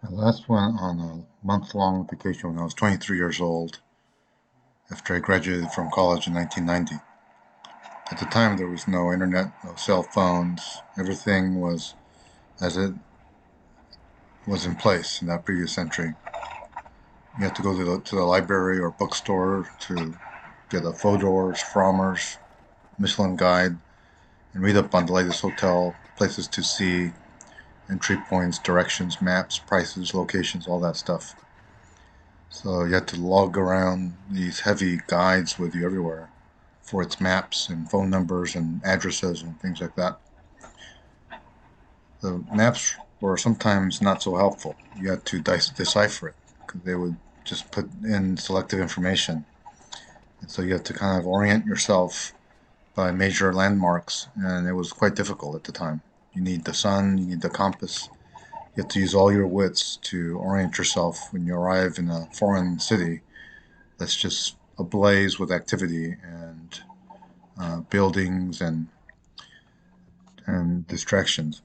I last went on a month-long vacation when I was 23 years old after I graduated from college in 1990. At the time, there was no internet, no cell phones. Everything was as it was in place in that previous century. You had to go to the library or bookstore to get a Fodor's, Frommer's, Michelin guide and read up on the latest hotel, places to see, entry points, directions, maps, prices, locations, all that stuff. So you had to lug around these heavy guides with you everywhere for its maps and phone numbers and addresses and things like that. The maps were sometimes not so helpful. You had to decipher it because they would just put in selective information. And so you had to kind of orient yourself by major landmarks, and it was quite difficult at the time. You need the sun, you need the compass. You have to use all your wits to orient yourself when you arrive in a foreign city that's just ablaze with activity and buildings and distractions.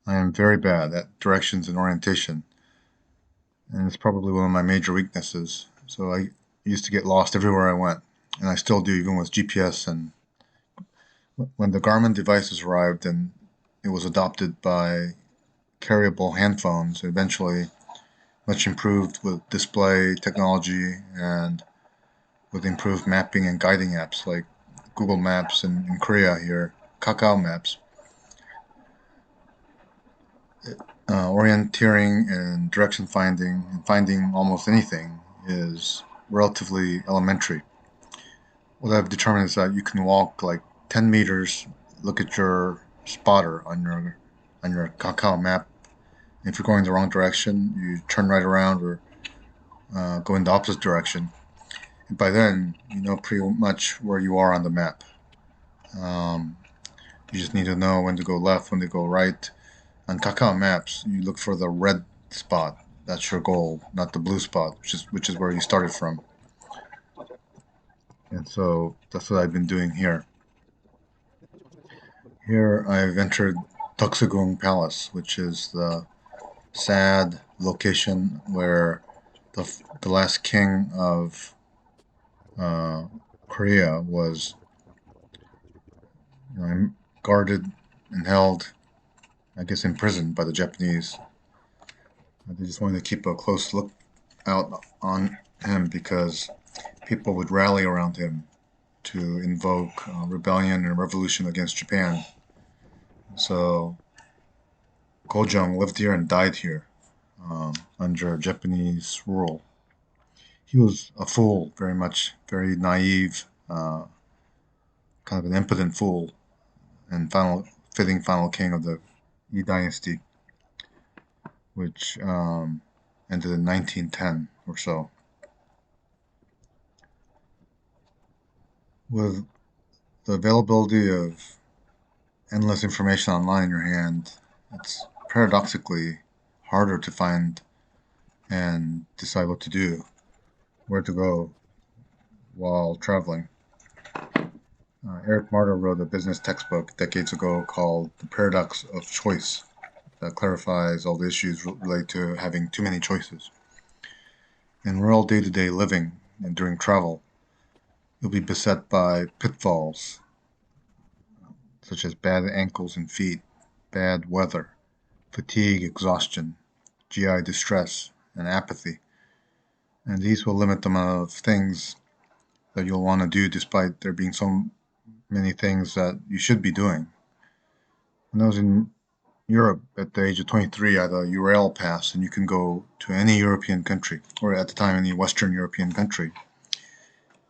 I am very bad at directions and orientation, and it's probably one of my major weaknesses. So I used to get lost everywhere I went, and I still do, even with GPS. And when the Garmin devices arrived and it was adopted by carryable handphones, eventually much improved with display technology and with improved mapping and guiding apps like Google Maps and in Korea here, Kakao Maps. Orienteering and direction finding and finding almost anything is relatively elementary. What I've determined is that you can walk like 10 meters, look at your spotter on your Kakao map. If you're going the wrong direction, you turn right around or go in the opposite direction. And by then, you know pretty much where you are on the map. Um, you just need to know when to go left, when to go right. On Kakao Maps, you look for the red spot. That's your goal, not the blue spot, which is where you started from. And so that's what I've been doing here. Here I've entered Toksugung Palace, which is the sad location where the last king of uh, Korea was, guarded and held, I guess, imprisoned by the Japanese. They just wanted to keep a close look out on him because people would rally around him to invoke rebellion and revolution against Japan. So Gojong lived here and died here under Japanese rule. He was a fool, very much, very naive, kind of an impotent fool, and fitting final king of the Yi Dynasty, which ended in 1910 or so. With the availability of endless information online in your hand, it's paradoxically harder to find and decide what to do, where to go while traveling. Eric Marta wrote a business textbook decades ago called The Paradox of Choice that clarifies all the issues related to having too many choices. In real day to day living and during travel, you'll be beset by pitfalls such as bad ankles and feet, bad weather, fatigue, exhaustion, GI distress, and apathy. And these will limit the amount of things that you'll want to do despite there being so many things that you should be doing. When I was in Europe at the age of 23, I had a Eurail pass, and you can go to any European country, or at the time, any Western European country.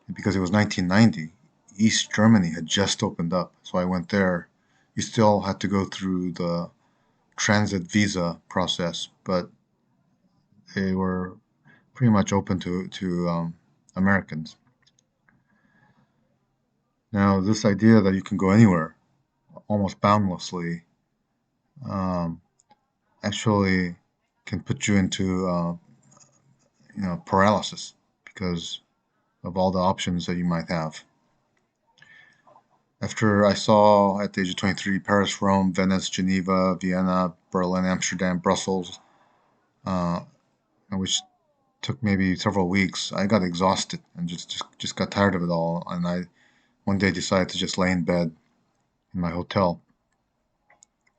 And because it was 1990, East Germany had just opened up, so I went there. You still had to go through the transit visa process, but they were pretty much open to Americans. Now, this idea that you can go anywhere almost boundlessly um, actually can put you into paralysis because of all the options that you might have. After I saw at the age of 23 Paris, Rome, Venice, Geneva, Vienna, Berlin, Amsterdam, Brussels, uh, which took maybe several weeks, I got exhausted and just got tired of it all. And I one day decided to just lay in bed in my hotel.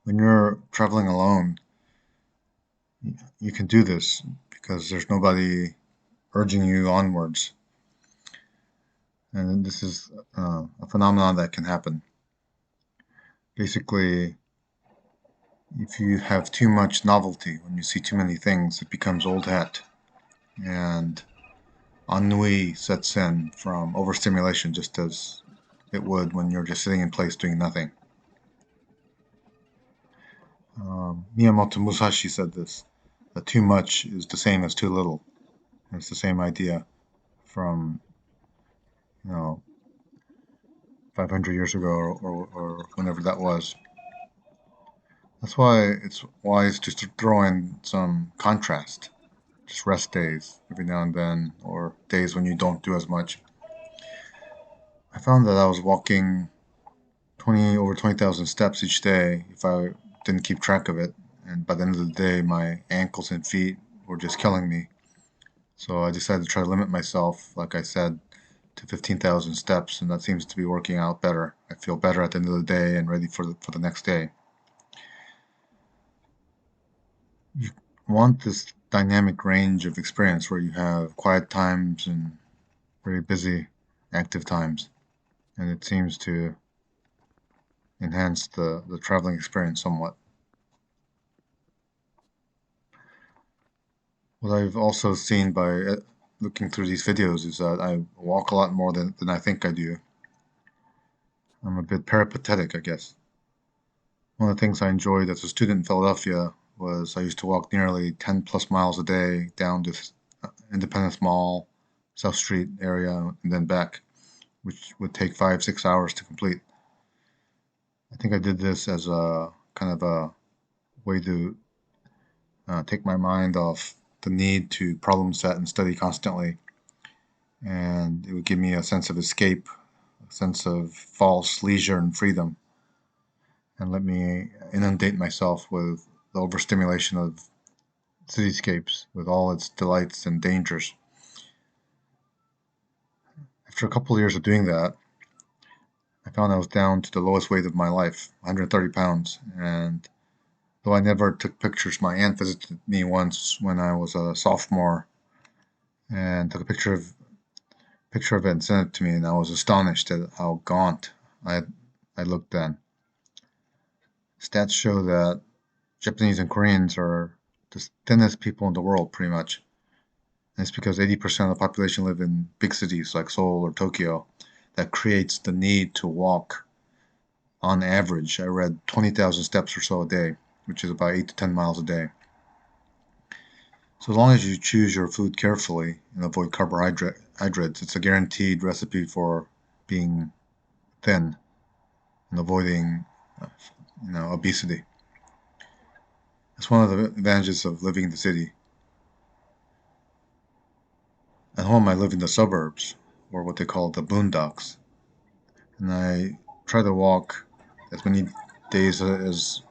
When you're traveling alone, you can do this because there's nobody urging you onwards. And this is a phenomenon that can happen. Basically, if you have too much novelty, when you see too many things, it becomes old hat. And ennui sets in from overstimulation, just as it would when you're just sitting in place doing nothing. Miyamoto Musashi said this, that too much is the same as too little. And it's the same idea from, you know, 500 years ago or whenever that was. That's why it's wise just to throw in some contrast, just rest days every now and then, or days when you don't do as much. I found that I was walking 20,000 steps each day if I didn't keep track of it, and by the end of the day, my ankles and feet were just killing me. So I decided to try to limit myself, like I said, to 15,000 steps, and that seems to be working out better. I feel better at the end of the day and ready for the next day. You want this dynamic range of experience where you have quiet times and very busy, active times, and it seems to enhance the traveling experience somewhat. What I've also seen by looking through these videos is that I walk a lot more than I think I do. I'm a bit peripatetic, I guess. One of the things I enjoyed as a student in Philadelphia was I used to walk nearly 10 plus miles a day down to Independence Mall, South Street area, and then back, which would take 5, 6 hours to complete. I think I did this as a kind of a way to take my mind off the need to problem set and study constantly, and it would give me a sense of escape, a sense of false leisure and freedom, and let me inundate myself with the overstimulation of cityscapes with all its delights and dangers. After a couple of years of doing that, I found I was down to the lowest weight of my life, 130 pounds. And though I never took pictures, my aunt visited me once when I was a sophomore and took a picture of it and sent it to me, and I was astonished at how gaunt I I looked then. Stats show that Japanese and Koreans are the thinnest people in the world, pretty much. And it's because 80% of the population live in big cities like Seoul or Tokyo. That creates the need to walk. On average, I read 20,000 steps or so a day, which is about 8 to 10 miles a day. So as long as you choose your food carefully and avoid carbohydrates, it's a guaranteed recipe for being thin and avoiding, uh, obesity. That's one of the advantages of living in the city. At home, I live in the suburbs, or what they call the boondocks, and I try to walk as many days as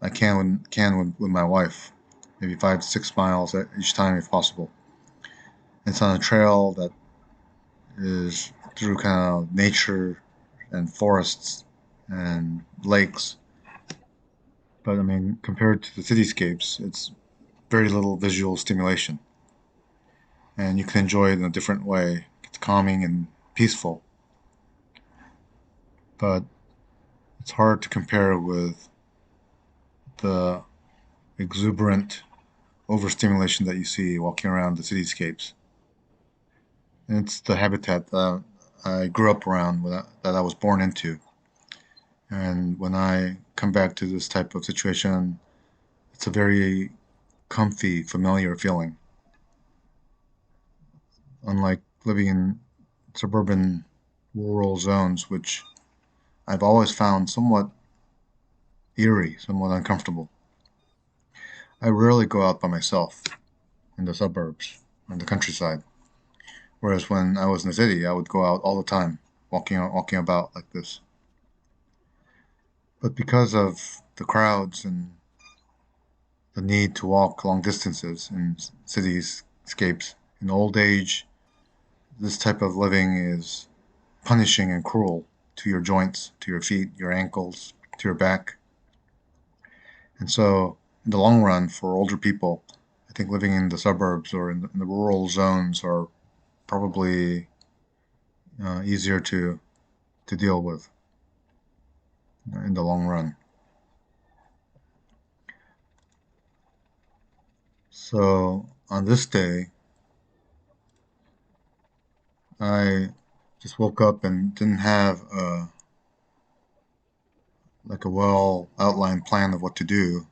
I can with my wife, maybe 5 to 6 miles each time if possible. It's on a trail that is through kind of nature and forests and lakes. But I mean, compared to the cityscapes, it's very little visual stimulation, and you can enjoy it in a different way. It's calming and peaceful, but it's hard to compare with the exuberant overstimulation that you see walking around the cityscapes. And it's the habitat that I grew up around, that I was born into. And when I come back to this type of situation, it's a very comfy, familiar feeling. Unlike living in suburban rural zones, which I've always found somewhat eerie, somewhat uncomfortable. I rarely go out by myself in the suburbs, in the countryside. Whereas when I was in the city, I would go out all the time, walking about like this. But because of the crowds and the need to walk long distances in cityscapes, in old age, this type of living is punishing and cruel to your joints, to your feet, your ankles, to your back. And so, in the long run, for older people, I think living in the suburbs or in the rural zones are probably easier to deal with in the long run. So, on this day, I just woke up and didn't have like a well outlined plan of what to do,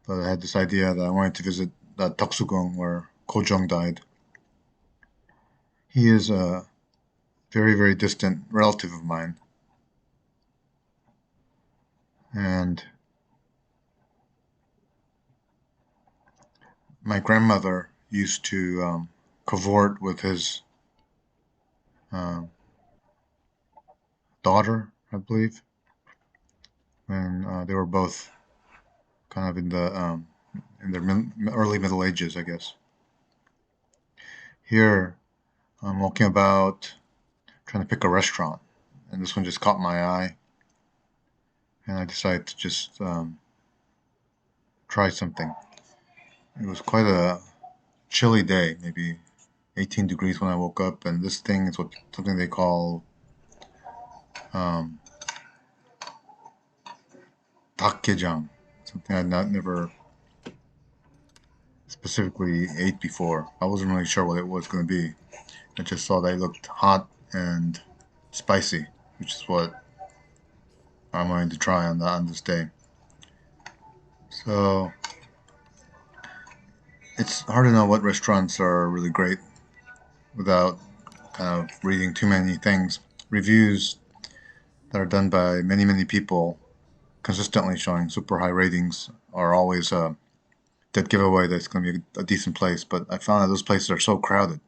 but I had this idea that I wanted to visit Deoksugung where Kojong died. He is a very, very distant relative of mine, and my grandmother used to cavort with his uh, daughter, I believe, when they were both kind of in their early middle ages, I guess. Here, I'm walking about trying to pick a restaurant, and this one just caught my eye, and I decided to just try something. It was quite a chilly day, maybe 18 degrees when I woke up, and this thing is something they call um, dakgejang, something I'd not never specifically ate before. I wasn't really sure what it was going to be. I just saw that it looked hot and spicy, which is what I'm going to try on this day. So it's hard to know what restaurants are really great without kind of reading too many things. Reviews that are done by many, many people consistently showing super high ratings are always a dead giveaway that it's going to be a decent place. But I found that those places are so crowded,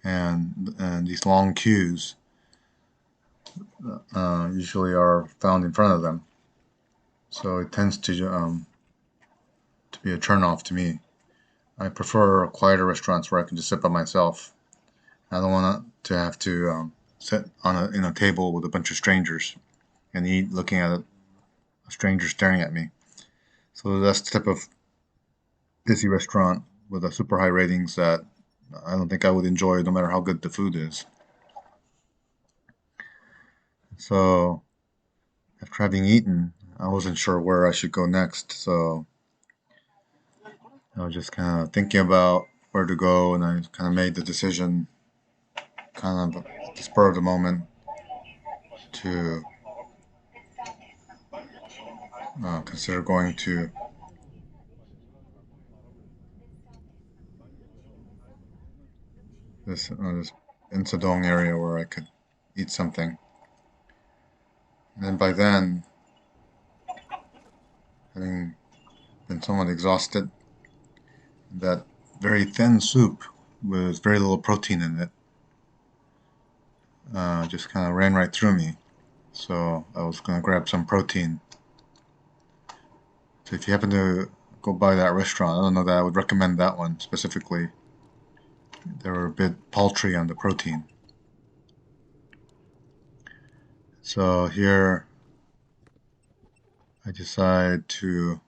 and these long queues usually are found in front of them. So it tends to be a turnoff to me. I prefer quieter restaurants where I can just sit by myself. I don't want to have to sit on in a table with a bunch of strangers and eat looking at a stranger staring at me. So that's the type of busy restaurant with a super high ratings that I don't think I would enjoy no matter how good the food is. So after having eaten, I wasn't sure where I should go next. So I was just kind of thinking about where to go, and I kind of made the decision, kind of the spur of the moment, to consider going to this Insadong area where I could eat something. And then by then, having been somewhat exhausted, that very thin soup with very little protein in it just kind of ran right through me. So I was going to grab some protein. So if you happen to go by that restaurant, I don't know that I would recommend that one specifically. They were a bit paltry on the protein. So here I decide to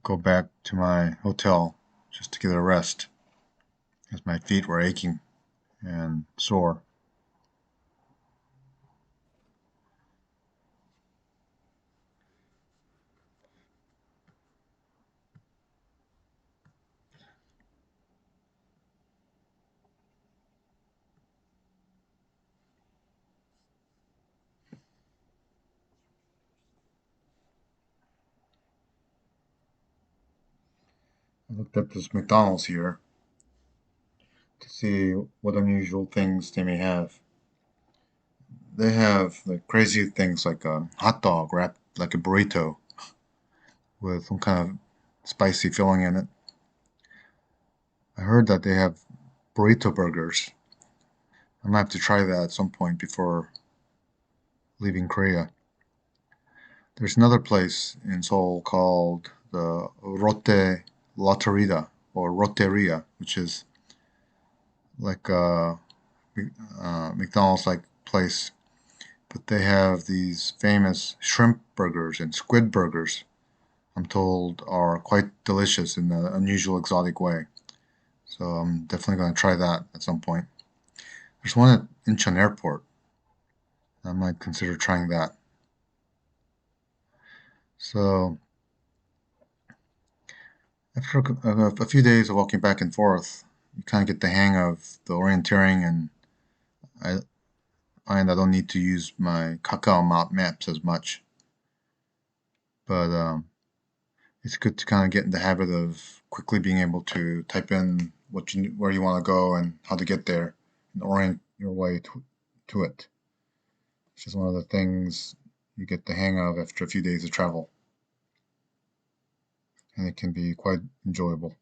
go back to my hotel just to get a rest as my feet were aching and sore. I looked at this McDonald's here to see what unusual things they may have. They have like crazy things like a hot dog wrapped like a burrito with some kind of spicy filling in it. I heard that they have burrito burgers. I might have to try that at some point before leaving Korea. There's another place in Seoul called the Rotte Lotteria or Rotteria, which is like a McDonald's like place, but they have these famous shrimp burgers and squid burgers. I'm told are quite delicious in an unusual, exotic way. So I'm definitely going to try that at some point. There's one at Incheon Airport. I might consider trying that. So after a few days of walking back and forth, you kind of get the hang of the orienteering, and I find I don't need to use my Kakao map maps as much. But it's good to kind of get in the habit of quickly being able to type in where you want to go and how to get there and orient your way to it. It's just one of the things you get the hang of after a few days of travel, and it can be quite enjoyable.